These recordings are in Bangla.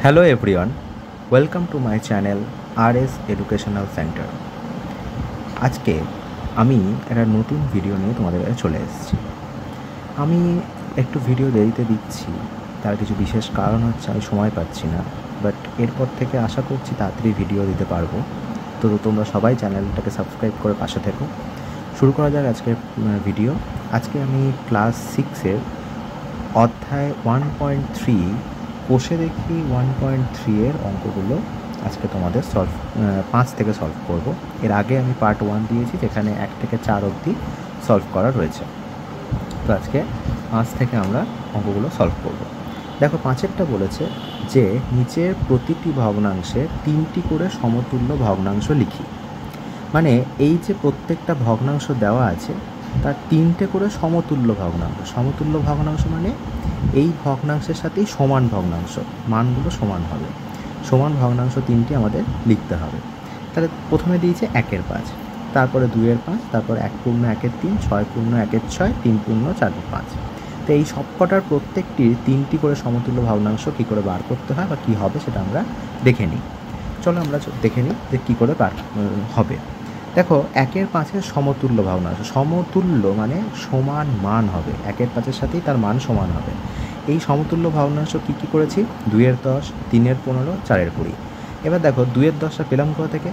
Hello everyone, welcome to my channel RS educational centre. আজকে আমি একটা নতুন ভিডিও নিয়ে তোমাদের কাছে চলে এসেছি। আমি একটু ভিডিও দেরিতে দিচ্ছি, তার কিছু বিশেষ কারণ হচ্ছে আমি সময় পাচ্ছি না, বাট এরপর থেকে আশা করছি তাড়াতাড়ি ভিডিও দিতে পারবো। তো তোমরা সবাই চ্যানেলটাকে সাবস্ক্রাইব করে পাশে থেকো। শুরু করা যাক আজকের ভিডিও। আজকে আমি ক্লাস 6-এর অধ্যায় 1.3 কোষে দেখি 1.3 অঙ্কগুলো আজকে তোমাদের 5 থেকে সলভ করব। এর আগে আমি পার্ট 1 দিয়েছি, যেখানে 1 থেকে 4 অবধি সলভ করা রয়েছে। তো আজকে 5 থেকে আমরা অঙ্কগুলো সলভ করব। দেখো, 5-এরটা বলেছে যে নিচের প্রতিটি ভগ্নাংশে 3টি করে সমতুল্য ভগ্নাংশ লিখি। মানে এই যে প্রত্যেকটা ভগ্নাংশ দেওয়া আছে তার 3টে করে সমতুল্য ভগ্নাংশ। সমতুল্য ভগ্নাংশ মানে এই ভগ্নাংশের সাথেই সমান ভগ্নাংশ, মানগুলো সমান হবে। সমান ভগ্নাংশ 3টি আমাদের লিখতে হবে। তাহলে প্রথমে দিয়েছে 1/5, তারপরে 2/5, তারপর 1/1/3, 6/1/6, 3/4/5। তো এই সবকটার প্রত্যেকটির 3টি করে সমতুল্য ভগ্নাংশ কী করে বার করতে হয় বা কী হবে সেটা আমরা দেখে নিই। চলো আমরা দেখে নিই যে কী করে বার হবে। দেখো, 1/5 সমতুল্য ভগ্নাংশ। সমতুল্য মানে সমান মান হবে, 1/5 সাথেই তার মান সমান হবে। এই সমতুল্য ভগ্নাংশ কী কী করেছি? 2/10, 3/15, 4/20। এবার দেখো, 2/10টা পেলাম কোথা থেকে?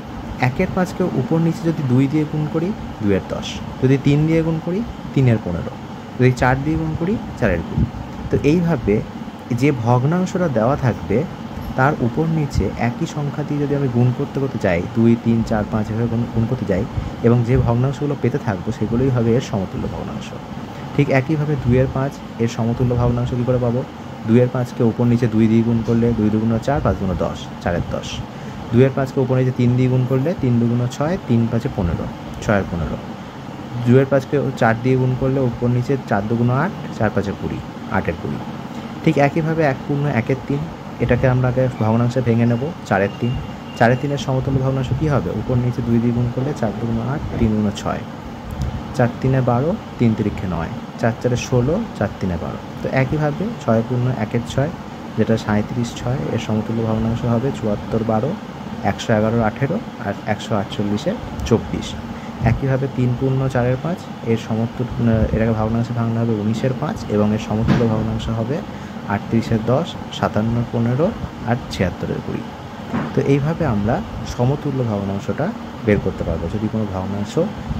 1/5কে উপর নিচে যদি 2 দিয়ে গুণ করি 2/10, যদি 3 দিয়ে গুণ করি 3/15, যদি 4 দিয়ে গুণ করি 4/20। তো এইভাবে যে ভগ্নাংশটা দেওয়া থাকবে তার উপর নিচে একই সংখ্যা দিয়ে যদি আমি গুণ করতে যাই, 2, 3, 4, 5 এভাবে গুণ করতে যাই, এবং যে ভগ্নাংশগুলো পেতে থাকবো সেগুলোই হবে এর সমতুল্য ভগ্নাংশ। ঠিক একইভাবে 2/5 এর সমতুল্য ভগ্নাংশ কী করে পাবো? 2/5কে উপর নিচে 2 দিয়ে গুণ করলে 2 2 4, 5 2 10, 4/10। 2/5কে উপর নিচে 3 দিয়ে গুণ করলে 3 2 6, 3 5 15, 6/15। 2/5কে 4 দিয়ে গুণ করলে উপর নিচে 4 2 8, 4 5 20, 8/20। ঠিক একইভাবে 1/1/3 এটাকে আমরা আগে ভগ্নাংশে ভেঙে নেব। 4/3, 4/3 সমতুল্য ভগ্নাংশ কী হবে? উপর নিচে 2 দিয়ে গুণ করলে 4 2 8, 3 2 6, 4 3 12, 3 3 9, 4 4 16, 4 3 12। তো একইভাবে 6/1/6 যেটা 37/6 এর সমতুল্য ভগ্নাংশ হবে 74 12, 111 18 আর 148 24। একইভাবে 3/4/5 এর সমতুল্য, এটাকে ভগ্নাংশে ভাঙলে হবে 19/5 এবং এর সমতুল্য ভগ্নাংশ হবে 38/10, 57/15 আর 76/20। তো এইভাবে আমরা সমতুল্য ভগ্নাংশটা বের করতে পারবো যদি কোনো ভগ্নাংশ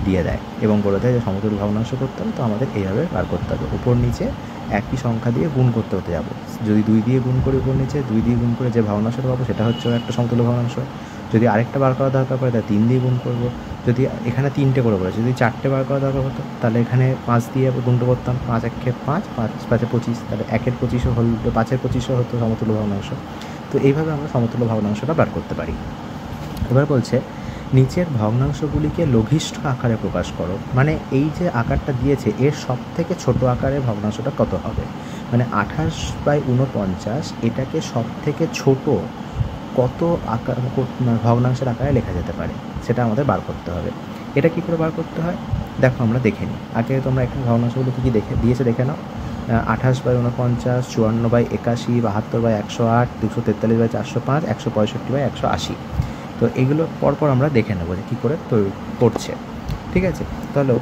দিয়ে দেয় এবং বলে দেয় যে সমতুল্য ভগ্নাংশ করতে হবে, তো আমাদের এইভাবে বার করতে হবে। উপর নিচে একই সংখ্যা দিয়ে গুণ করতে যাবো। যদি 2 দিয়ে গুণ করি উপর নিচে, 2 দিয়ে গুণ করে যে ভগ্নাংশটা পাবো সেটা হচ্ছে একটা সমতুল্য ভগ্নাংশ। যদি আরেকটা বার করা দরকার পড়ে তাহলে 3 দিয়ে গুণ করবো। যদি এখানে 3টে করে বলেছে, যদি 4টে বার করা দরকার হতো তাহলে এখানে 5 দিয়ে গুণটা করতাম। 5 1 5, 5 5 25, তাহলে 1/25 হল, 5/25 হতো সমতুল্য ভগ্নাংশ। তো এইভাবে আমরা সমতুল্য ভগ্নাংশটা বার করতে পারি। এবার বলছে নিচের ভগ্নাংশগুলিকে লঘিষ্ঠ আকারে প্রকাশ করো। মানে এই যে আকারটা দিয়েছে এর সব থেকে ছোট আকারের ভগ্নাংশটা কত হবে? মানে 28/49 এটাকে সব থেকে ছোট কত আকার ভগ্নাংশের আকারে লেখা যেতে পারে সেটা আমাদের বার করতে হবে। এটা কী করে বার করতে হয় দেখো, আমরা দেখে নিই। আগে তোমরা এখানে ভগ্নাংশগুলো কী কী দিয়েছে দেখে নাও। 28/49, 54/81, 72/108, 243/405, 165/180। তো এগুলো পরপর আমরা দেখে নেবো যে কী করে তৈরি করছে। ঠিক আছে, তাহলে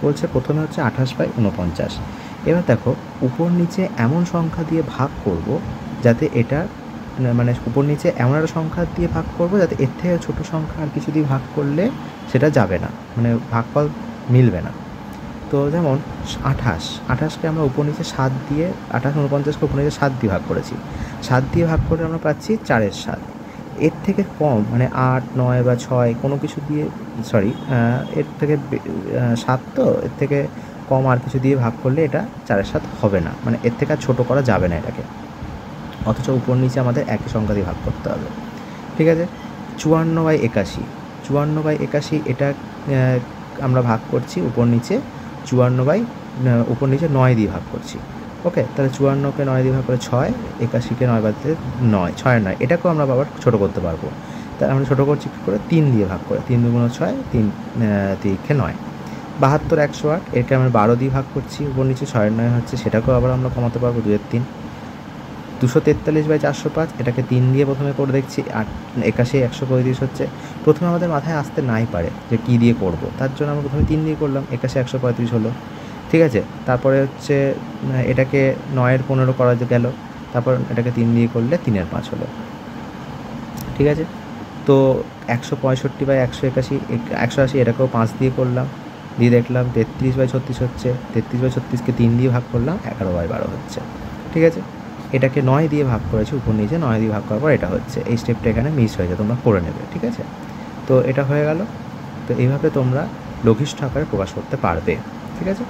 বলছে প্রথমে হচ্ছে 28/49। এবার দেখো, উপর নিচে এমন সংখ্যা দিয়ে ভাগ করব যাতে এটা, মানে উপর নিচে এমন একটা সংখ্যা দিয়ে ভাগ করব যাতে এর থেকে ছোটো সংখ্যা আর কিছু দিয়ে ভাগ করলে সেটা যাবে না, মানে ভাগফল মিলবে না। তো যেমন 28কে আমরা উপর নিচে 7 দিয়ে, 28/49কে উপর নিচে 7 দিয়ে ভাগ করেছি। 7 দিয়ে ভাগ করে আমরা পাচ্ছি 4/7। এর থেকে কম মানে 8 9 বা 6 কোনো কিছু দিয়ে, এর থেকে 7, তো এর থেকে কম আর কিছু দিয়ে ভাগ করলে এটা 4/7 হবে না, মানে এর থেকে আর ছোটো করা যাবে না এটাকে। অথচ উপর নিচে আমাদের একই সংখ্যা দিয়ে ভাগ করতে হবে। ঠিক আছে, 54/81, 54/81 এটা আমরা ভাগ করছি উপর নিচে 9 দিয়ে ভাগ করছি। ওকে, তাহলে 54কে 9 দিয়ে ভাগ করে 6, 81কে 9 বাদ দিয়ে 9, 6 9। এটাকেও আমরা আবার ছোটো করতে পারবো। তাহলে আমরা ছোটো করছি কী করে? 3 দিয়ে ভাগ করে, 3 2 6, 3 3কে 9। 72/108 একে আমরা 12 দিয়ে ভাগ করছি উপর নিচে, 6 9 হচ্ছে, সেটাকেও আবার আমরা কমাতে পারবো 2/3। 243/405 এটাকে 3 দিয়ে প্রথমে করে দেখছি, 81 135 হচ্ছে। প্রথমে আমাদের মাথায় আসতে নাই পারে যে কী দিয়ে করব, তার জন্য আমরা প্রথমে 3 দিয়ে করলাম, 81 135 হলো, ঠিক আছে। তারপরে হচ্ছে এটাকে 9 15 করা গেল, তারপর এটাকে 3 দিয়ে করলে 3 5 হলো, ঠিক আছে। তো 165/181 180 এটাকেও 5 দিয়ে করলাম, দিয়ে দেখলাম 33/36 হচ্ছে, 33/36কে 3 দিয়ে ভাগ করলাম, 11/12 হচ্ছে, ঠিক আছে। এটাকে 9 দিয়ে ভাগ করেছি, উপর নিচে 9 দিয়ে ভাগ করার পর এটা হচ্ছে। এই স্টেপটা এখানে মিস হয়েছে, তোমরা করে নেবে, ঠিক আছে। তো এটা হয়ে গেল। তো এইভাবে তোমরা লঘিষ্ঠ আকারে প্রকাশ করতে পারবে, ঠিক আছে।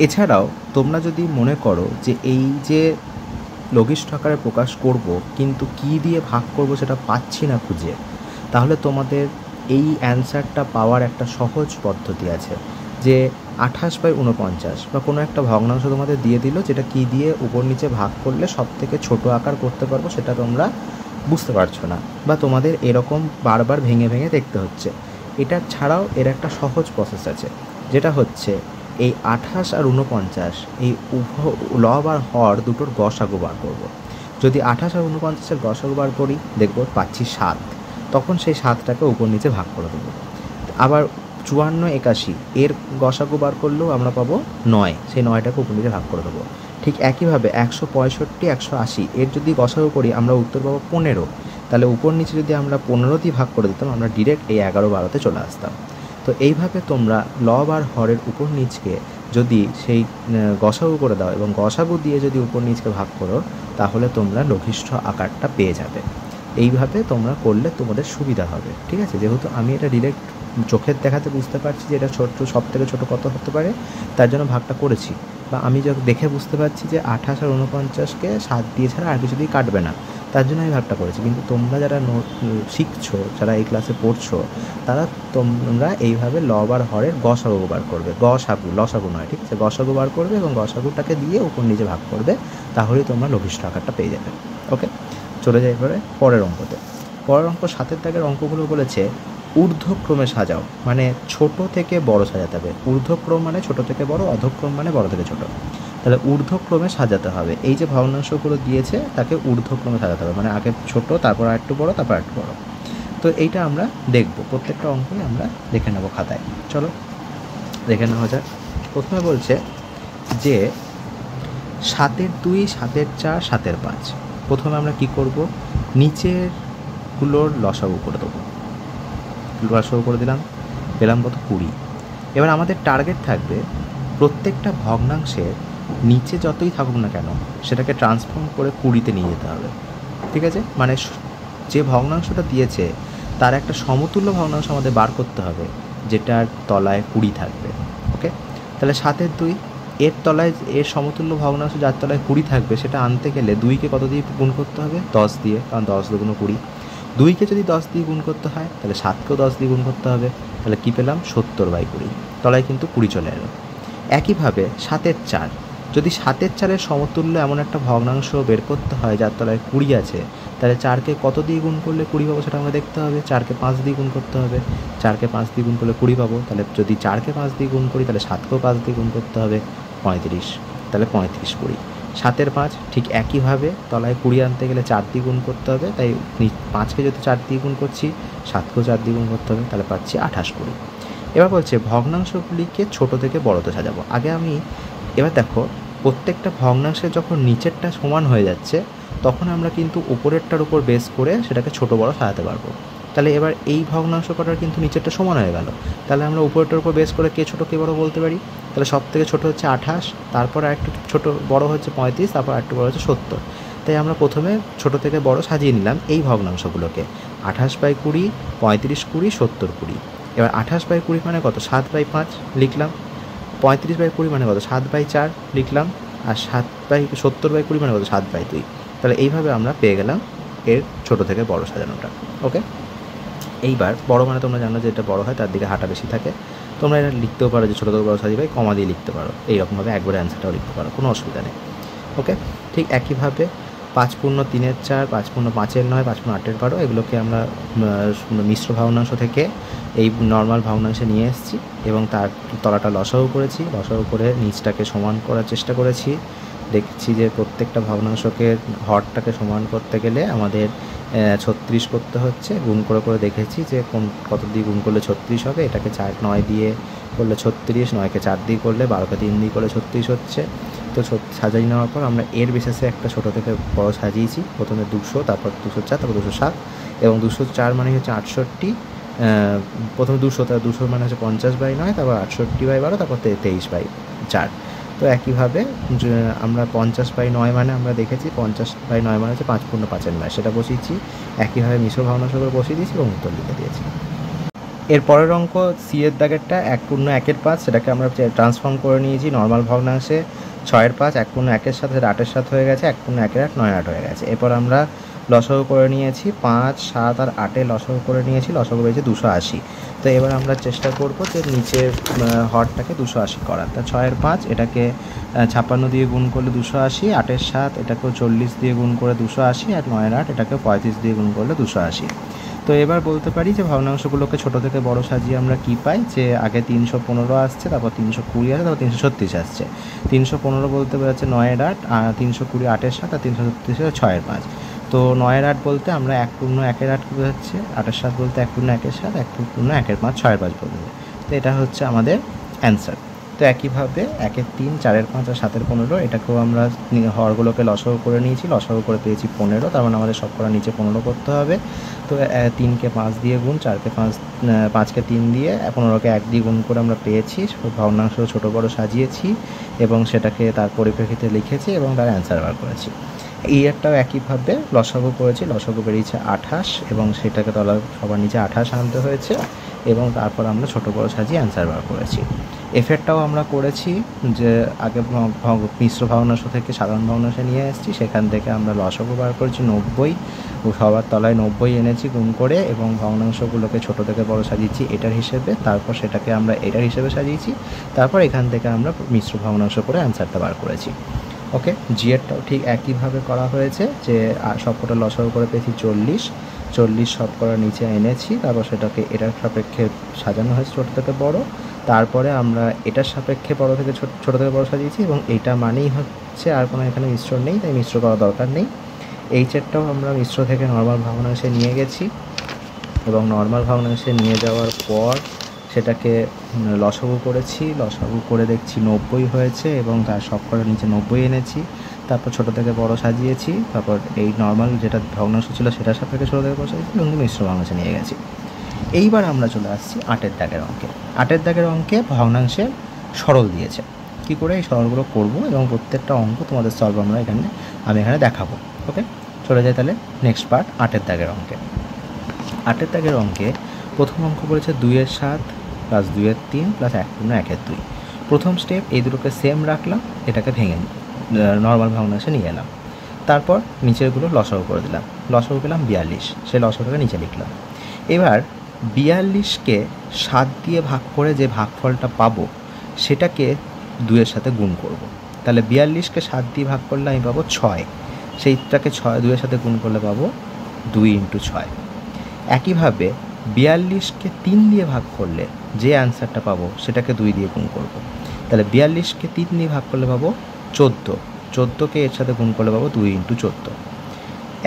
এছাড়াও তোমরা যদি মনে করো যে এই যে লঘিষ্ঠ আকারে প্রকাশ করব কিন্তু কী দিয়ে ভাগ করব সেটা পাচ্ছি না খুঁজে, তাহলে তোমাদের এই অ্যান্সারটা পাওয়ার একটা সহজ পদ্ধতি আছে, যে 28/49 বা কোনো একটা ভগ্নাংশ তোমাদের দিয়ে দিল, যেটা কী দিয়ে উপর নিচে ভাগ করলে সব থেকে ছোটো আকার করতে পারবো সেটা তোমরা বুঝতে পারছো না, বা তোমাদের এরকম বারবার ভেঙে ভেঙে দেখতে হচ্ছে। এটা ছাড়াও এর একটা সহজ প্রসেস আছে, যেটা হচ্ছে এই 28 আর 49 এই লব আর হর দুটোর গসাগু বার করব। যদি 28 আর 49-এর গসাগু বার করি দেখব পাচ্ছি 7, তখন সেই 7টাকে উপর নিচে ভাগ করে দেবো। আবার 54 81 এর গসাগু বার করলেও আমরা পাবো 9, সেই 9টাকে উপর নিচে ভাগ করে দেবো। ঠিক একইভাবে 165 180 এর যদি গসাগু করি আমরা উত্তর পাবো 15, তাহলে উপর নিচে যদি আমরা 15 দিয়ে ভাগ করে দিতাম আমরা ডিরেক্ট এই 11 12তে চলে আসতাম। তো এইভাবে তোমরা লব আর হরের উপর নিচকে যদি সেই গসাগু করে দাও এবং গসাগু দিয়ে যদি উপর নিচকে ভাগ করো, তাহলে তোমরা লঘিষ্ঠ আকারটা পেয়ে যাবে। এইভাবে তোমরা করলে তোমাদের সুবিধা হবে, ঠিক আছে। যেহেতু আমি এটা ডিরেক্ট চোখের দেখাতে বুঝতে পারছি যে এটা ছোট, সব থেকে ছোটো কত হতে পারে, তার জন্য ভাগটা করেছি। বা আমি যখন দেখে বুঝতে পারছি যে 28 আর 49কে 7 দিয়ে ছাড়া আর কিছু দিয়ে কাটবে না, তার জন্য আমি ভাগটা করেছি। কিন্তু তোমরা যারা শিখছো, যারা এই ক্লাসে পড়ছো, তোমরা এইভাবে লব আর হরের গসাগু বার করবে, লসাগু নয়, ঠিক আছে। গসাগু বার করবে এবং গসাগুটাকে দিয়ে উপর নিচে ভাগ করবে, তাহলেই তোমরা লঘিষ্ঠ আকারটা পেয়ে যাবে। ওকে, চলে যাই এবারে পরের অঙ্কতে। পরের অঙ্ক 7 দাগের অঙ্কগুলো বলেছে ঊর্ধ্বক্রমে সাজাও, মানে ছোট থেকে বড় সাজাতে হবে। ঊর্ধ্বক্রম মানে ছোট থেকে বড়, অধক্রম মানে বড় থেকে ছোট। তাহলে ঊর্ধ্বক্রমে সাজাতে হবে। এই যে ভগ্নাংশগুলো দিয়েছে তাকে ঊর্ধ্বক্রমে সাজাতে হবে, মানে আগে ছোট, তারপর আরেকটু বড়, তারপর আরেকটু বড়। তো এইটা আমরা দেখব, প্রত্যেকটা অঙ্কই আমরা দেখে নেব খাতায়। চলো দেখে নেওয়া যাক। প্রথমে বলছে যে 7-এর 2 7-এর 4 7-এর 5। প্রথমে আমরা কি করব, নিচেরগুলোর লসাগু করে দেবো। লসাগু করে দিলাম, পেলাম কত 20। এবার আমাদের টার্গেট থাকবে প্রত্যেকটা ভগ্নাংশের নিচে যতই থাকুক না কেন সেটাকে ট্রান্সফর্ম করে 20-তে নিয়ে যেতে হবে, ঠিক আছে। মানে যে ভগ্নাংশটা দিয়েছে তার একটা সমতুল্য ভগ্নাংশ আমাদের বার করতে হবে, যেটার তলায় 20 থাকবে। ওকে, তাহলে 7-এর 2 এর তলায়, এর সমতুল্য ভগ্নাংশ যার তলায় 20 থাকবে সেটা আনতে গেলে 2কে কত দিয়ে গুণ করতে হবে, 10 দিয়ে, কারণ 10 দুগুণ 20। 2কে যদি 10 দিয়ে গুণ করতে হয় তাহলে 7কেও 10 দিয়ে গুণ করতে হবে, তাহলে কী পেলাম 70/20, তলায় কিন্তু 20 চলে এলো। একইভাবে 7-এর 4, যদি 7-এর 4-এর সমতুল্য এমন একটা ভগ্নাংশ বের করতে হয় যার তলায় 20 আছে, তাহলে 4কে কত দিয়ে গুণ করলে 20 পাবো সেটা আমরা দেখতে হবে। 4কে 5 দিয়ে গুণ করতে হবে, 4কে 5 দিয়ে গুণ করলে 20 পাবো। তাহলে যদি 4কে 5 দিয়ে গুণ করি তাহলে 7কেও 5 দিয়ে গুণ করতে হবে, 35, তাহলে 35 20। 7-এর 5 ঠিক একইভাবে তলায় 20 আনতে গেলে 4 দিয়ে গুণ করতে হবে, তাই 5কে যদি 4 দিয়ে গুণ করছি 7কেও 4 দিয়ে গুণ করতে হবে, তাহলে পাচ্ছি 28 20। এবার বলছে ভগ্নাংশগুলিকে ছোট থেকে বড়তে সাজাবো। এবার দেখো প্রত্যেকটা ভগ্নাংশে যখন নিচেরটা সমান হয়ে যাচ্ছে তখন আমরা কিন্তু উপরেরটার উপর বেস করে সেটাকে ছোট বড় সাজাতে পারবো। তাহলে এবার এই ভগ্নাংশ কটার কিন্তু নিচেরটা সমান হয়ে গেল, তাহলে আমরা উপরেরটার উপর বেস করে কে ছোটো কে বড়ো বলতে পারি। তাহলে সব থেকে ছোটো হচ্ছে 28, তারপর আরেকটু ছোটো বড়ো হচ্ছে 35, তারপর আরেকটু বড়ো হচ্ছে 70। তাই আমরা প্রথমে ছোটো থেকে বড়ো সাজিয়ে নিলাম এই ভগ্নাংশগুলোকে, 28/20, 35/20, 70/20। এবার 28/20 মানে কত, 7/5 লিখলাম। 35/20 মানে কত, 7/4 লিখলাম। আর 70/20 মানে কত, 7/2। তাহলে এইভাবে আমরা পেয়ে গেলাম এর ছোট থেকে বড় সাজানোটা। ওকে, এইবার বড় মানে তোমরা জানো যে এটা বড় হয় তার দিকে হাঁটা বেশি থাকে। তোমরা এটা লিখতেও পারো যে ছোটো থেকে বড় সাজিয়ে কমা দিয়ে লিখতে পারো, এইরকমভাবে একবারে অ্যান্সারটাও লিখতে পারো, কোনো অসুবিধা নেই। ওকে, ঠিক একইভাবে 5×3-এর 4, 5×5-এর 9, 5×8-এর 12 এগুলোকে আমরা মিশ্র ভগ্নাংশ থেকে এই নর্মাল ভগ্নাংশে নিয়ে এসেছি এবং তার তলাটা লসাগু করেছি, লসাগু করে নিচটাকে সমান করার চেষ্টা করেছি। দেখছি যে প্রত্যেকটা ভগ্নাংশকে হরটাকে সমান করতে গেলে আমাদের 36 করতে হচ্ছে। গুণ করে করে দেখেছি যে কত দিয়ে গুণ করলে 36 হবে। এটাকে 9 দিয়ে করলে 36, 9কে 4 দিয়ে করলে, 12কে 3 দিয়ে করলে 36 হচ্ছে। তো সাজিয়ে নেওয়ার পর আমরা এর বেসিসে একটা ছোটো থেকে বড় সাজিয়েছি। প্রথমে 200, তারপর 204, তারপর 207 এবং 204 মানে হচ্ছে 68। প্রথমে 200, তারপর 200 মানে হচ্ছে 50/9, তারপর 68/12, তারপর 23/4। তো একইভাবে আমরা 50/9 মানে আমরা দেখেছি 50/9 মানে হচ্ছে 5 পূর্ণ 5-এর 9, সেটা বসিয়েছি। একইভাবে মিশ্র ভগ্নাংশ করে বসিয়ে দিয়েছি এবং উত্তর লিখে দিয়েছি। এর পরের অঙ্ক সি এর দাগেরটা 1 পূর্ণ 1-এর 5, সেটাকে আমরা ট্রান্সফর্ম করে নিয়েছি নর্মাল ভগ্নাংশে। 6-এর 5 1 পূর্ণ 1-এর সাথে 8-এর সাথে হয়ে গেছে, 1 পূর্ণ 1-এর 8 9-8 হয়ে গেছে। এরপর আমরা লসাগু করে নিয়েছি 5, 7 আর 8-এ লসাগু করে নিয়েছি, লসাগু হয়েছে 280। তো এবার আমরা চেষ্টা করব যে নিচের হরটাকে 280 করার। তা 6-এর 5 এটাকে 56 দিয়ে গুণ করলে 280, 8-এর 7 এটাকেও 40 দিয়ে গুণ করে 280, আর 9-এর 8 এটাকে 35 দিয়ে গুণ করলে 280। তো এবার বলতে পারি যে ভগ্নাংশগুলোকে ছোটো থেকে বড় সাজিয়ে আমরা কী পাই, যে আগে 315 আসছে, তারপর 320 আসছে, তারপর 336 আসছে। 315 বলতে বোঝাচ্ছে 9-এর 8, আর 320 8-এর 7, আর 336 6-এর 5। তো 9-এর 8 বলতে আমরা 1 পূর্ণ 1-এর 8 বোঝাচ্ছে, 8-এর 7 বলতে 1 পূর্ণ 1-এর 7, 1 পূর্ণ 1-এর 5, 6-এর 5 বলতে। তো এটা হচ্ছে আমাদের অ্যান্সার। তো একইভাবে 1-এর 3, 4-এর 5 আর 7-এর 15 এটাকেও আমরা হরগুলোকে লসাগু করে নিয়েছি, লসাগু করে পেয়েছি 15। তার মানে আমাদের সব করা নিচে 15 করতে হবে। তো 3কে 5 দিয়ে গুণ, 4কে 5, 5কে 3 দিয়ে, 15কে 1 দিয়ে গুণ করে আমরা পেয়েছি। ভগ্নাংশ ছোটো বড়ো সাজিয়েছি এবং সেটাকে তার পরিপ্রেক্ষিতে লিখেছি এবং তার অ্যান্সার বার করেছি। এই একটাও একইভাবে লসাগু করেছি, লসাগু বেরিয়েছে 28 এবং সেটাকে সবার নিচে 28 আনতে হয়েছে এবং তারপর আমরা ছোটো বড়ো সাজিয়ে অ্যান্সার বার করেছি। এফেরটাও আমরা করেছি, যে আগে মিশ্র ভগ্নাংশ থেকে সাধারণ ভগ্নাংশে নিয়ে এসেছি, সেখান থেকে আমরা লসাগু বার করেছি 90 ও সবার তলায় 90 এনেছি গুণ করে, এবং ভগ্নাংশগুলোকে ছোটো থেকে বড়ো সাজিয়েছি এটার হিসেবে, তারপর সেটাকে আমরা এটার হিসেবে সাজিয়েছি, তারপর এখান থেকে আমরা মিশ্র ভগ্নাংশ করে অ্যান্সারটা বার করেছি। ওকে, জিএরটাও ঠিক একইভাবে করা হয়েছে, যে সবকটা লসাগু করে পেয়েছি 40 সব করার নিচে এনেছি, তারপর সেটাকে এটার সাপেক্ষে সাজানো হয়েছে ছোটো থেকে বড়, তারপরে আমরা এটার সাপেক্ষে বড় থেকে ছোটো থেকে বড় সাজিয়েছি, এবং এইটা মানেই হচ্ছে আর কোনো এখানে মিশ্র নেই, তাই মিশ্র করা দরকার নেই। এইচেরটাও আমরা মিশ্র থেকে নর্মাল ভগ্নাংশে নিয়ে গেছি এবং নর্মাল ভগ্নাংশে নিয়ে যাওয়ার পর সেটাকে লসাগু করেছি, লসাগু করে দেখছি 90 হয়েছে এবং তার সব করার নিচে 90 এনেছি, তারপর ছোটো থেকে বড় সাজিয়েছি, তারপর এই নর্মাল যেটা ভগ্নাংশ ছিল সেটার সাপেক্ষে ছোটো থেকে বড় সাজিয়েছি এবং মিশ্র ভগ্নাংশে নিয়ে গেছি। এইবার আমরা চলে আসছি 8-এর দাগের অঙ্কে। 8-এর দাগের অঙ্কে ভগ্নাংশে সরল দিয়েছে, কী করে এই সরলগুলো করবো এবং প্রত্যেকটা অঙ্ক তোমাদের সলভ আমি এখানে দেখাবো। ওকে, চলে যাই তাহলে নেক্সট পার্ট 8-এর দাগের অঙ্কে। 8-এর দাগের অঙ্কে প্রথম অঙ্ক বলেছে 2-এর 7 প্লাস 2-এর 3 প্লাস 1 পূর্ণ 1-এর 2। প্রথম স্টেপ, এই দুটোকে সেম রাখলাম, এটাকে ভেঙে নর্মাল ভগ্নাংশে নিয়ে এলাম, তারপর নিচেরগুলো লসাগু করে দিলাম, লসাগু পেলাম 42, সেই লসাগুটাকে নিচে লিখলাম। এবার 42কে 7 দিয়ে ভাগ করে যে ভাগফলটা পাবো সেটাকে 2-এর সাথে গুণ করব। তাহলে 42কে 7 দিয়ে ভাগ করলে আমি পাবো 6, সেইটাকে 2-এর সাথে গুণ করলে পাবো 2 × 6। একইভাবে 42কে 3 দিয়ে ভাগ করলে যে অ্যান্সারটা পাবো সেটাকে 2 দিয়ে গুণ করব। তাহলে 42কে 3 দিয়ে ভাগ করলে পাবো 14, 14কে এর সাথে গুণ করলে পাবো 2 × 14।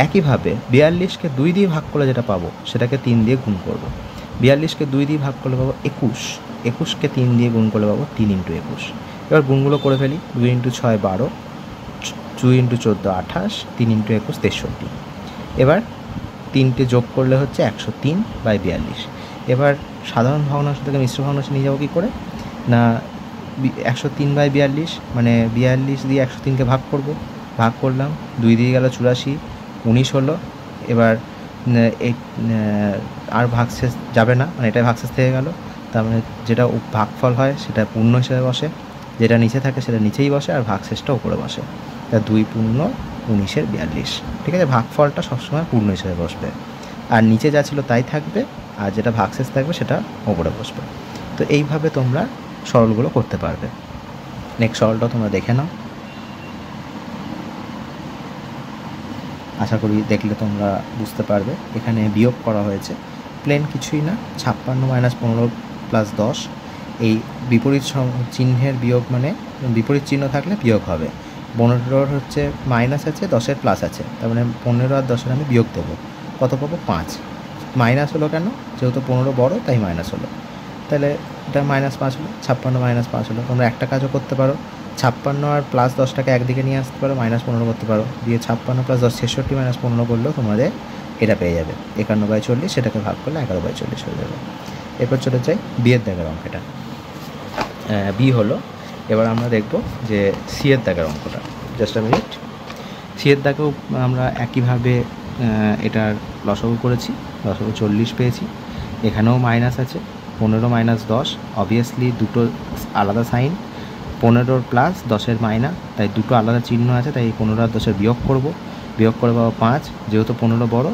একইভাবে 42কে 2 দিয়ে ভাগ করলে যেটা পাবো সেটাকে 3 দিয়ে গুণ করব। 42কে 2 দিয়ে ভাগ করলে পাবো 21, 21কে 3 দিয়ে গুণ করলে পাবো 3 × 21। এবার গুণগুলো করে ফেলি, 2 × 6 12, 2 × 14 28, 3 × 21 63। এবার 3টে যোগ করলে হচ্ছে 103/42। এবার সাধারণ ভগ্নাংশ থেকে মিশ্র ভগ্নাংশে নিয়ে যাবো কী করে, না 103/42 মানে 42 দিয়ে 103কে ভাগ করব, ভাগ করলাম, 2 দিয়ে গেল 84, 19 হলো। এবার এই আর ভাগশেষ যাবে না, মানে এটাই ভাগশেষ থেকে গেল, তার মানে যেটা ভাগফল হয় সেটা পূর্ণ হিসেবে বসে, যেটা নিচে থাকে সেটা নিচেই বসে, আর ভাগশেষটা উপরে বসে। তা 2 পূর্ণ 19/42, ঠিক আছে। ভাগফলটা সবসময় পূর্ণ হিসেবে বসবে, আর নিচে যা ছিল তাই থাকবে, আর যেটা ভাগশেষ থাকবে সেটা ওপরে বসবে। তো এইভাবে তোমরা সরলগুলো করতে পারবে। নেক্সট সরলটা তোমরা দেখে নাও, আশা করি দেখলে তোমরা বুঝতে পারবে। এখানে বিয়োগ করা হয়েছে, প্লেন কিছুই না, 56 - 15 + 10। এই বিপরীত চিহ্নের বিয়োগ মানে বিপরীত চিহ্ন থাকলে বিয়োগ হবে, 15 হচ্ছে মাইনাস আছে, 10 প্লাস আছে, তার মানে 15 আর 10 আমি বিয়োগ দেবো, কত পাবো? 5। মাইনাস হলো কেন? যেহেতু 15 বড় তাই মাইনাস হলো, তাহলে এটা -5 হলো, 56 -5 হলো। তোমরা একটা কাজও করতে পারো, 56 আর প্লাস 10টাকে একদিকে নিয়ে আসতে পারো, -15 করতে পারো, দিয়ে 56 প্লাস 10 66 -15 করলেও তোমাদের এটা পেয়ে যাবে 51/40, সেটাকে ভাগ করলে 11/40 হয়ে যাবে। এরপর চলে যাই বিয়ের দাগের অঙ্কটা। বি হলো, এবার আমরা দেখব যে সি এর দাগের অঙ্কটা। Just a minute. সি এর দাগেও আমরা একইভাবে এটার লসাগু করেছি, লসাগু 40 পেয়েছি। এখানেও মাইনাস আছে, 15 - 10, অবভিয়াসলি দুটো আলাদা সাইন, 15 প্লাস 10 মাইনাস, তাই দুটো আলাদা চিহ্ন আছে, তাই 15 আর 10 বিয়োগ করব, বিয়োগ করে পাবো 5। যেহেতু 15 বড়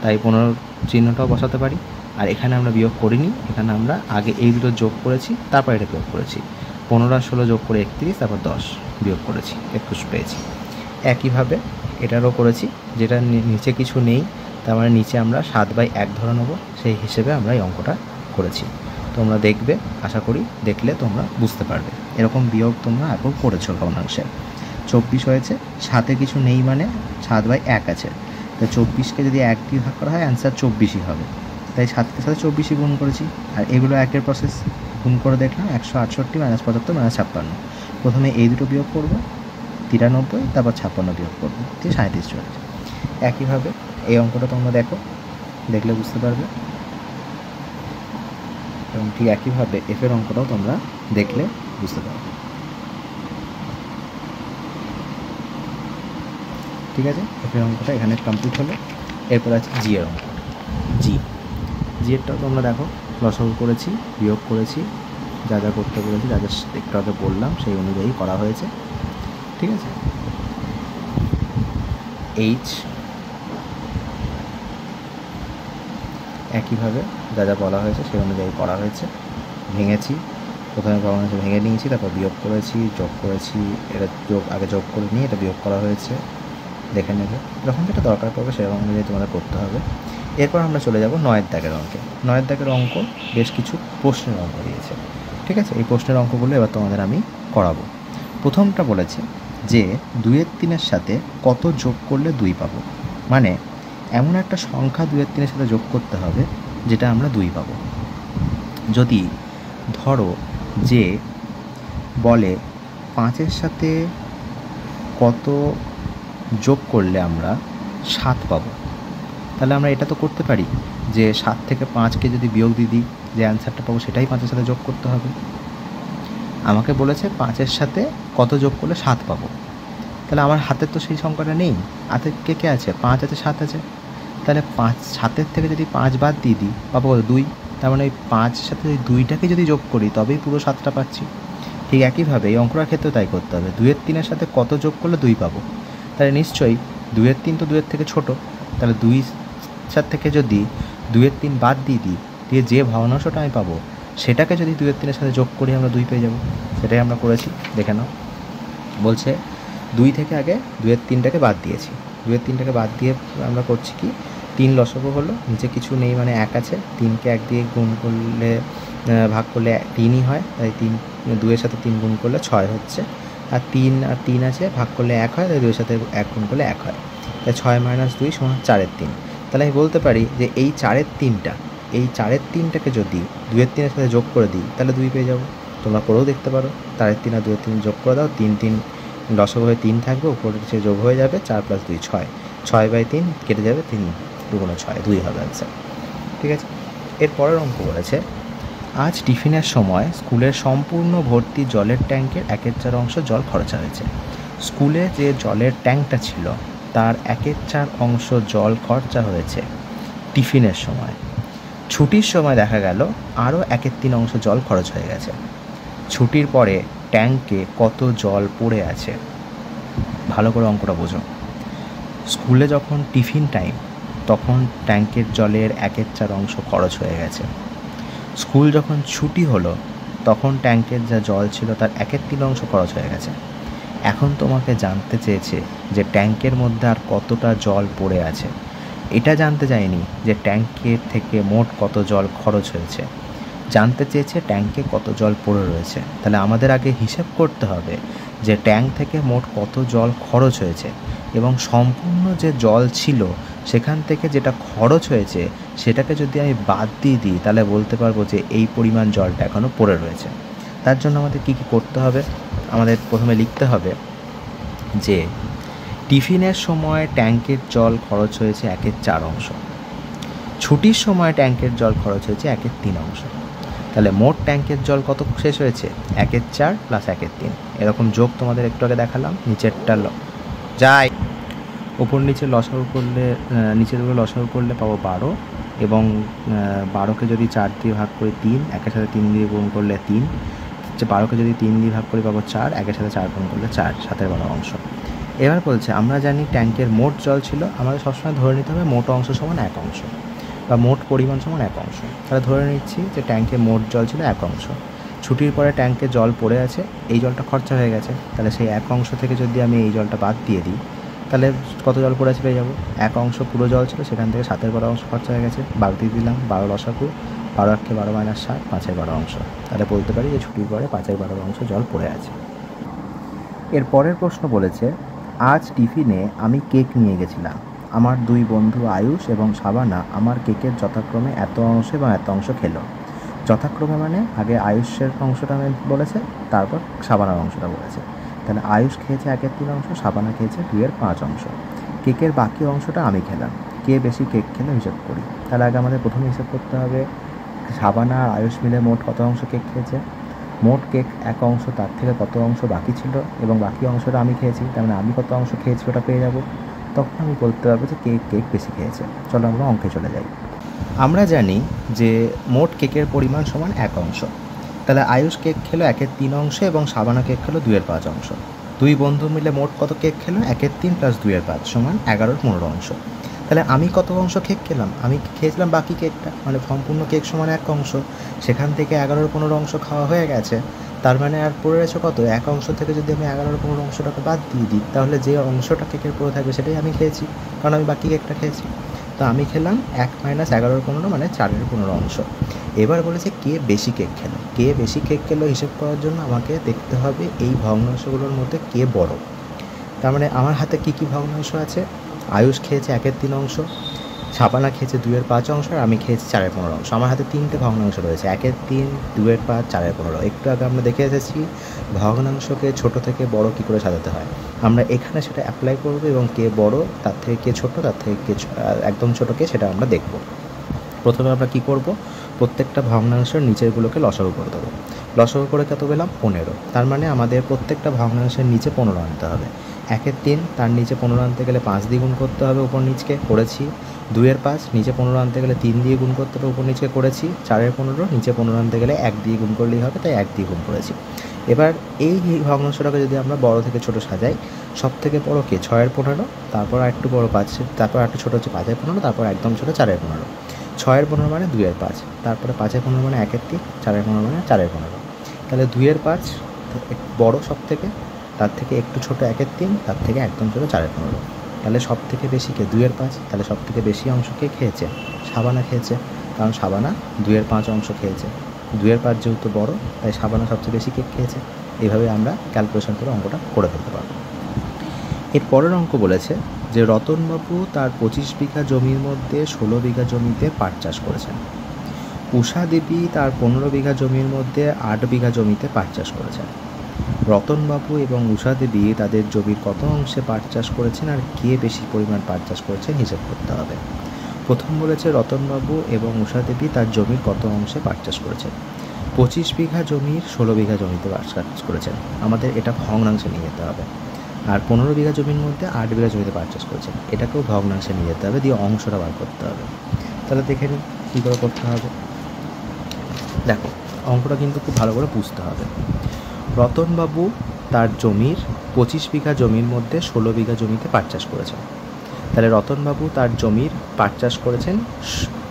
তাই 15 চিহ্নটাও বসাতে পারি। আর এখানে আমরা বিয়োগ করিনি, এখানে আমরা আগে এই দুটো যোগ করেছি, তারপর এটা বিয়োগ করেছি। 15 আর 16 যোগ করে 31, তারপর 10 বিয়োগ করেছি, 21 পেয়েছি। একইভাবে এটারও করেছি, যেটা নিচে কিছু নেই, তার মানে নিচে আমরা 7/1 ধরে নেব, সেই হিসেবে আমরা এই অঙ্কটা করেছি। তোমরা দেখবে, আশা করি দেখলে তোমরা বুঝতে পারবে। এরকম বিয়োগ তোমরা এখন করেছো ভগ্নাংশের। 24 হয়েছে, 7-এ কিছু নেই মানে 7/1 আছে, তাই 24কে যদি 1 দিয়ে ভাগ করা হয় অ্যান্সার 24ই হবে, তাই 7-কে সাথে 24ই গুণ করেছি। আর এগুলো একের প্রসেস, গুণ করে দেখলাম 168 - 75 - 56। প্রথমে এই দুটো বিয়োগ করব, 93, তারপর 56 বিয়োগ করবো, দিয়ে 37 চলে যাবে। একইভাবে এই অঙ্কটা তোমরা দেখো, দেখলে বুঝতে পারবে। এবং ঠিক একইভাবে এফের অঙ্কটাও তোমরা দেখলে বুঝতে পারবে। ঠিক আছে, এফের অঙ্কটা এখানে কমপ্লিট হলো। এরপর আছে জি এর অঙ্ক। জি এরটাও তোমরা দেখো, লসাগু করেছি, বিয়োগ করেছি, যা যা করতে বলেছি, যা যা একটু আগে বললাম সেই অনুযায়ী করা হয়েছে। ঠিক আছে, এইচ একইভাবে যা যা বলা হয়েছে সেই অনুযায়ী করা হয়েছে। ভেঙেছি, প্রথমে ভগ্নাংশ ভেঙে নিয়েছি, তারপর বিয়োগ করেছি, যোগ করেছি, এটা আগে যোগ করে নিয়ে এটা বিয়োগ করা হয়েছে, দেখে নেবে। যখন যেটা দরকার পড়বে সেরকম অনুযায়ী তোমাদের করতে হবে। এরপর আমরা চলে যাব 9-এর দাগের অঙ্কে। 9-এর দাগের অঙ্ক বেশ কিছু প্রশ্নের অঙ্ক দিয়েছে। ঠিক আছে, এই প্রশ্নের অঙ্কগুলো এবার তোমাদের আমি করাবো। প্রথমটা বলেছে যে 2-3 সাথে কত যোগ করলে 2 পাবো, মানে এমন একটা সংখ্যা 2-3 সাথে যোগ করতে হবে যেটা আমরা 2 পাবো। যদি ধরো যে বলে 5-এর সাথে কত যোগ করলে আমরা 7 পাবো, তাহলে আমরা এটা তো করতে পারি যে 7 থেকে 5কে যদি বিয়োগ দিয়ে দিই, যে অ্যান্সারটা পাবো সেটাই 5-এর সাথে যোগ করতে হবে। আমাকে বলেছে 5-এর সাথে কত যোগ করলে 7 পাবো, তাহলে আমার হাতে তো সেই সংখ্যাটা নেই। হাতে কে আছে? 5 আছে, 7 আছে, তাহলে 7-এর থেকে যদি 5 বাদ দিয়ে দিই পাবো কত? 2। তার মানে ওই 5-এর সাথে ওই 2টাকে যদি যোগ করি তবেই পুরো 7টা পাচ্ছি। ঠিক একইভাবে এই অঙ্কটার ক্ষেত্রেও তাই করতে হবে। 2-3 সাথে কত যোগ করলে 2 পাবো, তাহলে নিশ্চয়ই 2-3 তো 2-এর থেকে ছোটো, তাহলে 2 থেকে যদি 2-3 বাদ দিয়ে দিই, দিয়ে যে ভগ্নাংশটা আমি পাবো সেটাকে যদি 2-3 সাথে যোগ করি আমরা 2 পেয়ে যাবো। সেটাই আমরা করেছি, দেখে নাও। বলছে 2 থেকে আগে 2-3টাকে বাদ দিয়েছি, 2-3টাকে বাদ দিয়ে আমরা করছি কি, 3 লসাগু হলো, নিচে কিছু নেই মানে 1 আছে, 3কে 1 দিয়ে গুণ করলে ভাগ করলে 3ই হয়, তাই 2-এর সাথে 3 গুণ করলে 6 হচ্ছে, আর 3 আছে, ভাগ করলে 1 হয়, তাই 2-এর সাথে 1 গুণ করলে 1 হয়, তাই 6 - 2 = 4-এর 3। তাহলে আমি বলতে পারি যে এই 4-এর 3টাকে যদি 2-3 সাথে যোগ করে দিই তাহলে 2 পেয়ে যাবো। তোমরা করেও দেখতে পারো, 4-3 আর 2-3 যোগ করে দাও, 3 লসাগু হয়ে 3 থাকবে, উপরে সে যোগ হয়ে যাবে, 4 + 2 6, 6/3 কেটে যাবে, 3 2 × 6 2 হবে অ্যান্সার। ঠিক আছে, এর পরের অঙ্ক বলেছে আজ টিফিনের সময় স্কুলের সম্পূর্ণ ভর্তি জলের ট্যাঙ্কের 1/4 অংশ জল খরচা হয়েছে। স্কুলে যে জলের ট্যাঙ্কটা ছিল তার 1/4 অংশ জল খরচা হয়েছে টিফিনের সময়। ছুটির সময় দেখা গেল আরও 1/3 অংশ জল খরচ হয়ে গেছে। ছুটির পরে ট্যাঙ্কে কত জল পড়ে আছে? ভালো করে অঙ্কটা বোঝো। স্কুলে যখন টিফিন টাইম তখন ট্যাঙ্কের জলের 1/4 অংশ খরচ হয়ে গেছে। স্কুল যখন ছুটি হলো তখন ট্যাঙ্কের যা জল ছিল তার 1/3 অংশ খরচ হয়ে গেছে। এখন তোমাকে জানতে চেয়েছে যে ট্যাঙ্কের মধ্যে আর কতটা জল পড়ে আছে। এটা জানতে চাইনি যে ট্যাঙ্কের থেকে মোট কত জল খরচ হয়েছে, জানতে চেয়েছে ট্যাঙ্কে কত জল পড়ে রয়েছে। তাহলে আমাদের আগে হিসেব করতে হবে যে ট্যাঙ্ক থেকে মোট কত জল খরচ হয়েছে এবং সম্পূর্ণ যে জল ছিল সেখান থেকে যেটা খরচ হয়েছে সেটাকে যদি আমি বাদ দিয়ে দিই তাহলে বলতে পারবো যে এই পরিমাণ জলটা এখনও পড়ে রয়েছে। তার জন্য আমাদের কী কী করতে হবে? আমাদের প্রথমে লিখতে হবে যে টিফিনের সময় ট্যাঙ্কের জল খরচ হয়েছে 1/4 অংশ, ছুটির সময় ট্যাঙ্কের জল খরচ হয়েছে 1/3 অংশ। তাহলে মোট ট্যাঙ্কের জল কত শেষ হয়েছে? 1/4 প্লাস 1/3। এরকম যোগ তোমাদের একটু আগে দেখালাম। নিচেরটা যাই ওপর নিচে লসাগু করলে নিচের দিকে লসাগু করলে পাবো 12 এবং 12কে যদি 4 দিয়ে ভাগ করি 3, একের সাথে 3 দিয়ে গুণ করলে 3, 12কে যদি 3 দিয়ে ভাগ করি পাবো 4, একের সাথে 4 গুণ করলে 4, 7/12 অংশ। এবার বলছে আমরা জানি ট্যাঙ্কের মোট জল ছিল, আমাদের সবসময় ধরে নিতে হবে মোট অংশ সমান 1 অংশ বা মোট পরিমাণ সমান 1 অংশ। তাহলে ধরে নিচ্ছি যে ট্যাঙ্কে মোট জল ছিল 1 অংশ, ছুটির পরে ট্যাঙ্কে জল পড়ে আছে, এই জলটা খরচা হয়ে গেছে। তাহলে সেই 1 অংশ থেকে যদি আমি এই জলটা বাদ দিয়ে দিই তাহলে কত জল পড়ে আছে পেয়ে যাবো। 1 অংশ পুরো জল ছিল, সেখান থেকে 7/12 অংশ খরচা হয়ে গেছে, 12 দিয়ে দিলাম, 12 লসাগু, 12 × 12 - 7, 5/12 অংশ। তাহলে বলতে পারি যে ছুটির পরে 5/12 অংশ জল পড়ে আছে। এর পরের প্রশ্ন বলেছে আজ টিফিনে আমি কেক নিয়ে গেছিলাম, আমার 2 বন্ধু আয়ুষ এবং শাবানা আমার কেকের যথাক্রমে এত অংশ এবং এত অংশ খেলো। যথাক্রমে মানে আগে আয়ুষের অংশটা আমি বলেছে, তারপর শাবানার অংশটা বলেছে। তাহলে আয়ুষ খেয়েছে 1/3 অংশ, শাবানা খেয়েছে 2/5 অংশ। কেকের বাকি অংশটা আমি খেলাম, কে বেশি কেক খেলো হিসাব করি। তাহলে আগে আমাদের প্রথমে হিসাব করতে হবে শাবানা আর আয়ুষ মিলে মোট কত অংশ কেক খেয়েছে। মোট কেক 1 অংশ, তার থেকে কত অংশ বাকি ছিল এবং বাকি অংশটা আমি খেয়েছি, তার মানে আমি কত অংশ খেয়েছি ওটা পেয়ে যাব। তখন আমি বলতে পারবো যে কেক বেশি খেয়েছে। চলো আমরা অঙ্কে চলে যাই। আমরা জানি যে মোট কেকের পরিমাণ সমান 1 অংশ। তাহলে আয়ুষ কেক খেলো 1/3 অংশ এবং শাবানা কেক খেলো 2/5 অংশ। 2 বন্ধু মিলে মোট কত কেক খেলো? 1/3 + 2/5 সমান 11/15 অংশ। তাহলে আমি কত অংশ কেক খেলাম? আমি খেয়েছিলাম বাকি কেকটা, মানে সম্পূর্ণ কেক সমান 1 অংশ, সেখান থেকে 11/15 অংশ খাওয়া হয়ে গেছে। তার মানে আর পড়ে রয়েছে কত? 1 অংশ থেকে যদি আমি 11/15 অংশটাকে বাদ দিয়ে দিই তাহলে যে অংশটা কেকের পড়ে থাকবে সেটাই আমি খেয়েছি, কারণ আমি বাকি কেকটা খেয়েছি। তো আমি খেলাম 1 - 11/15 মানে 4/15 অংশ। এবার বলেছে কে বেশি কেক খেলো। কে বেশি কেক খেলো হিসেব করার জন্য আমাকে দেখতে হবে এই ভগ্নাংশগুলোর মধ্যে কে বড়। তার মানে আমার হাতে কী কী ভগ্নাংশ আছে? আয়ুষ খেয়েছে 1/3 অংশ, শাবানা খেয়েছে 2/5 অংশ আর আমি খেয়েছি 4/15 অংশ। আমার হাতে 3টে ভগ্নাংশ রয়েছে, 1/3, 2/5, 4/15। একটু আগে আমরা দেখে এসেছি ভগ্নাংশকে ছোট থেকে বড় কী করে সাজাতে হয়। আমরা এখানে সেটা অ্যাপ্লাই করব এবং কে বড়, তার থেকে কে ছোট, তার থেকে কে একদম ছোটো কে, সেটা আমরা দেখব। প্রথমে আমরা কী করব? প্রত্যেকটা ভগ্নাংশের নিচেরগুলোকে লসাগু করে দেবো। লসাগু করে কত পেলাম? 15। তার মানে আমাদের প্রত্যেকটা ভগ্নাংশের নিচে 15 আনতে হবে। 1/3 তার নিচে 15 আনতে গেলে 5 দিয়ে গুণ করতে হবে, উপর নিচকে করেছি। 2/5 নিচে 15 আনতে গেলে 3 দিয়ে গুণ করতে হবে, উপর নিচকে করেছি। 4/15 নিচে 15 আনতে গেলে 1 দিয়ে গুণ করলেই হবে, তাই 1 দিয়ে গুণ করেছি। এবার এই ভগ্নাংশটাকে যদি আমরা বড় থেকে ছোট সাজাই, সব থেকে বড় কে? 6/15, তারপর একটু বড় 5, তারপর একটু ছোটো হচ্ছে 5/15, তারপর একদম ছোটো 4/15। 6/15 মানে 2/5, তারপরে 5/15 মানে 1/3, 4/15 মানে 4/15। তাহলে 2/5 বড় সব থেকে, তার থেকে একটু ছোটো 1/3, তার থেকে একদম ছোটো 4/15। তাহলে সব থেকে বেশি কে? 2/5। তাহলে সব থেকে বেশি অংশ কে খেয়েছে? শাবানা খেয়েছে, কারণ শাবানা 2/5 অংশ খেয়েছে। 2/5 যেহেতু বড়, তাই শাবানা সবচেয়ে বেশি কেক খেয়েছে। এইভাবে আমরা ক্যালকুলেশন করে অঙ্কটা করে ফেলতে পারবো। এর পরের অঙ্ক বলেছে যে রতনবাবু তার 25 বিঘা জমির মধ্যে 16 বিঘা জমিতে পাট চাষ করেছেন। উষা দেবী তার 15 বিঘা জমির মধ্যে 8 বিঘা জমিতে পাট চাষ করেছেন। রতনবাবু এবং উষা দেবী তাদের জমির কত অংশে পাট চাষ করেছেন আর কে বেশি পরিমাণ পাট চাষ করেছেন হিসেব করতে হবে। প্রথম বলেছে রতনবাবু এবং উষা দেবী তার জমির কত অংশে পাট চাষ করেছেন। 25 বিঘা জমির 16 বিঘা জমিতে পাট চাষ করেছেন, আমাদের এটা ভগ্নাংশে নিয়ে যেতে হবে। আর 15 বিঘা জমির মধ্যে 8 বিঘা জমিতে পাট চাষ করেছেন, এটাকেও ভগ্নাংশে নিয়ে যেতে হবে, দিয়ে অংশটা বার করতে হবে। তাহলে দেখে নিই কী করে করতে হবে। দেখো অঙ্কটা কিন্তু খুব ভালো করে বুঝতে হবে। রতনবাবু তার জমির 25 বিঘা জমির মধ্যে 16 বিঘা জমিতে পাট চাষ করেছেন। তাহলে রতনবাবু তার জমির পাট চাষ করেছেন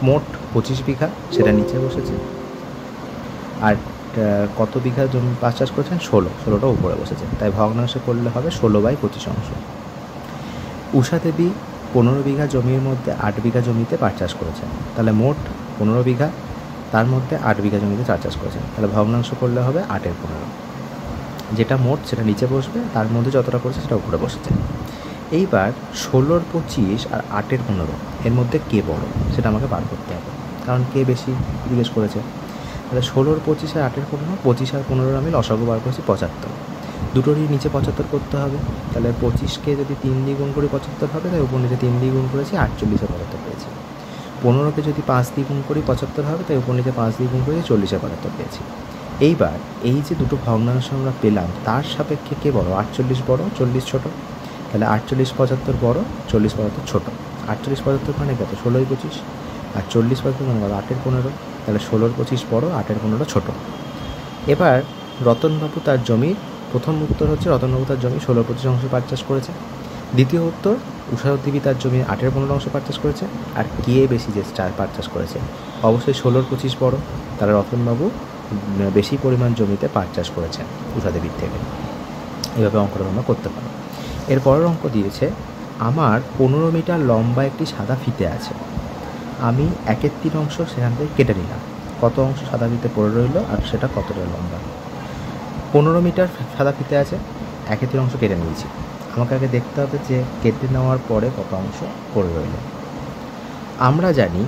মোট 25 বিঘা, সেটা নিচে বসেছে। আর কত বিঘা জমি পাট চাষ করেছেন? 16টা উপরে বসেছে, তাই ভগ্নাংশে করলে হবে 16/25 অংশ। উষা দেবী 15 বিঘা জমির মধ্যে 8 বিঘা জমিতে পাট চাষ করেছেন, তাহলে মোট 15 বিঘা, তার মধ্যে 8 বিঘা জমিতে পাট চাষ করেছেন, তাহলে ভগ্নাংশ করলে হবে 8/15। যেটা মোট সেটা নিচে বসবে, তার মধ্যে যতটা করেছে সেটা উপরে বসেছে। এইবার 16-র 25 আর 8-এর 15 এর মধ্যে কে বড় সেটা আমাকে বার করতে হবে, কারণ কে বেশি জিজ্ঞেস করেছে। তাহলে 16-র 25 আর 8-এর 15, 25 আর 15 আমি লসাগু বার করেছি 75, দুটোরই নিচে 75 করতে হবে। তাহলে 25কে যদি 3 দিয়ে গুণ করি 75 হবে, তাই উপর নিচে 3 দিয়ে গুণ করেছি 48-এ 75 পেয়েছি। 15কে যদি 5 দিয়ে গুণ করি 75 হবে, তাই উপর নিচে 5 দিয়ে গুণ করেছি 40-এ 75 পেয়েছি। এইবার এই যে দুটো ভগ্নাংশ আমরা পেলাম তার সাপেক্ষে কে বড়, 48 বড়, 40 ছোটো। তাহলে 48 75 বড়, 40 75 ছোটো। 48 75 মানে কত, 16-ই 25, আর 40 75 মানে কত, 8-এর 15। তাহলে 16-র 25 বড়, 8-এর 15 ছোটো। এবার রতনবাবু তার জমির, প্রথম উত্তর হচ্ছে রতনবাবু তার জমি 16-র 25 অংশ পাট চাষ করেছে। দ্বিতীয় উত্তর উষাদেবী তার জমি 8-এর 15 অংশ পাট চাষ করেছে। আর কে বেশি যে পাট চাষ করেছে, অবশ্যই 16-র 25 বড়, তাহলে রতনবাবু বেশি পরিমাণ জমিতে পাট চাষ করেছেন উষাদেবীর থেকে। এভাবে অঙ্কটা তোমরা করতে পারো। এর পরের অঙ্ক দিয়েছে, আমার 15 মিটার লম্বা একটি সাদা ফিতে আছে, আমি 1/3 অংশ সেখান থেকে কেটে নিলাম, কত অংশ সাদা ফিতে পড়ে রইল আর সেটা কতটা লম্বা। 15 মিটার সাদা ফিতে আছে, 1/3 অংশ কেটে নিয়েছি, আমাকে আগে দেখতে হবে যে কেটে নেওয়ার পরে কত অংশ পড়ে রইল। আমরা জানি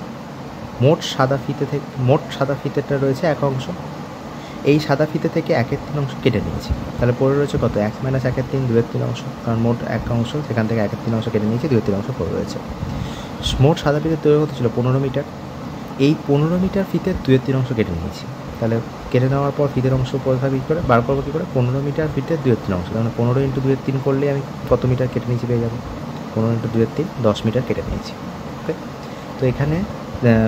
মোট সাদা ফিতেটা রয়েছে 1 অংশ, এই সাদা ফিতে থেকে 1/3 অংশ কেটে নিয়েছি, তাহলে পড়ে রয়েছে কত, 1 - 1/3, 2/3 অংশ, কারণ মোট 1 অংশ, সেখান থেকে 1/3 অংশ কেটে নিয়েছি, 2/3 অংশ পড়ে রয়েছে। মোট সাদা ফিতের দৈর্ঘ্য কত ছিল, 15 মিটার, এই 15 মিটার ফিতের 2/3 অংশ কেটে নিয়েছি, তাহলে কেটে নেওয়ার পর ফিতের অংশ পড়ে থাকবে কী করে, বার করবো কী করে, 15 মিটার ফিতের 2/3 অংশ, তাহলে 15 × 2/3 করলে আমি কত মিটার কেটে নিয়েছি পেয়ে যাবো, 15 × 2/3 10 মিটার কেটে নিয়েছি। ওকে, তো এখানে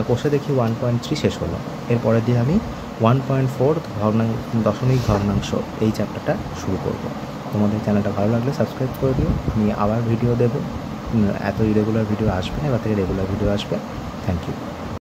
কষে দেখি 1.3 শেষ হলো। এরপরের দিন আমি 1.4 দশমিক ভগ্নাংশ এই চ্যাপ্টারটা শুরু করব। তোমাদের চ্যানেলটা ভালো লাগলে সাবস্ক্রাইব করে দিও, আমি আবার ভিডিও দেবো, এত ইরেগুলার ভিডিও আসবে না, এবার থেকে রেগুলার ভিডিও আসবে। Thank you.